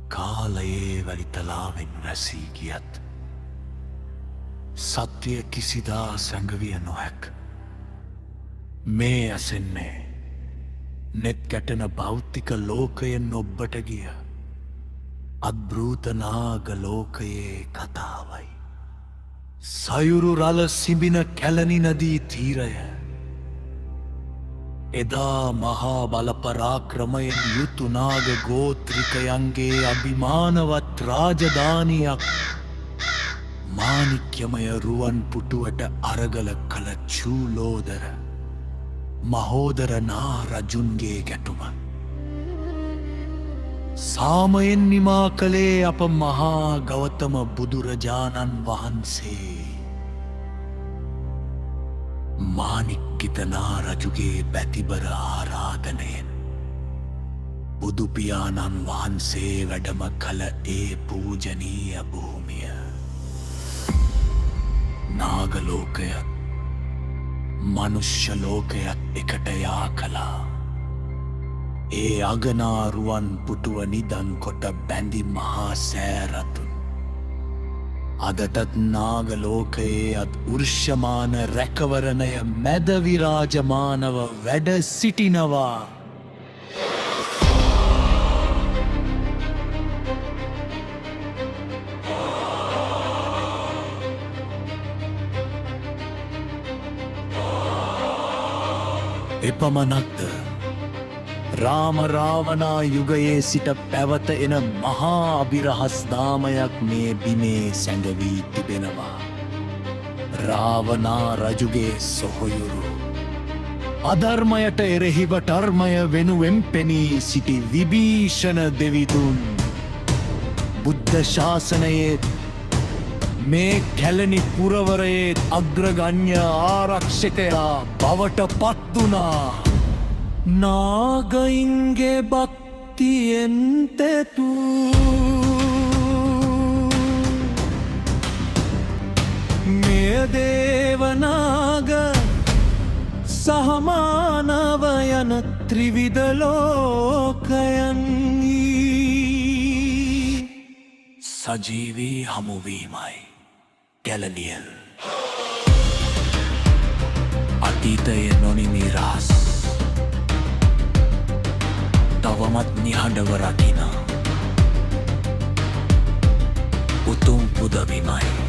කාලයේ වැලිතලාවෙන් රැසී ගියත් සත්‍යය කිසිදා සැඟවිය නොහැක. මේ ඇසෙන්නේ නෙත් ගැටෙන භෞතික ලෝකයෙන් ඔබ්බට ගිය අද්භූතනාග ලෝකයේ කතාවයි. සයුරු රල සිඹින කැලණි නදී තීරය එදා මහා බලපරාක්‍රමයෙන් යුතු නාග ගෝත්‍රිකයන්ගේ අභිමානවත් රාජධානියක් මාණික්‍යමය රුවන් පුටුවට අරගල කළ චූලෝදර මහෝදර නා රජුන්ගේ ගැටුම. සාමයෙන් නිමා කළේ අප මහා ගෞතම බුදුරජාණන් වහන්සේ. මාණික්කිත නා රජුගේ බැතිබර ආරාධනයෙන් බුදුපියාණන් වහන්සේ වැඩම කළ ඒ පූජනීය භූමිය නාගලෝකයත් මනුෂ්‍ය ලෝකයත් එකට යා කළා. ඒ අගනාරුවන් පුටුව නිදන් කොට බැඳි මහා සෑරතුන් අදටත් නාගලෝකයේ අත් උර්ෂමාන රැකවරණය මැද විරාජමානව වැඩ සිටිනවා. එපමණක්ද රාම රාවණා යුගයේ සිට පැවත එන මහා අභිරහස් නාමයක් මේ බිමේ සැඟවී තිබෙනවා. රාවණා රජුගේ සොහොයුරු අධර්මයට එරෙහිව ධර්මය වෙනුවෙන් පෙනී සිටි විභීෂණ දෙවිඳුන් බුද්ධ ශාසනයේ මේ කැලණි පුරවරයේ අග්‍රගණ්‍ය ආරක්ෂකයා බවට පත් වුණා. නාගයින්ගේ භක්තියෙන් තෙතු මේ දේවනාග සහමානව යන ත්‍රිවිධ ලෝකයන්හි සජීවී හමුවීමයි කැලණිය. අතීතයේ නොනිමි රහස් තවමත් නිහඬව රකින උතුම් පුදබිමයි.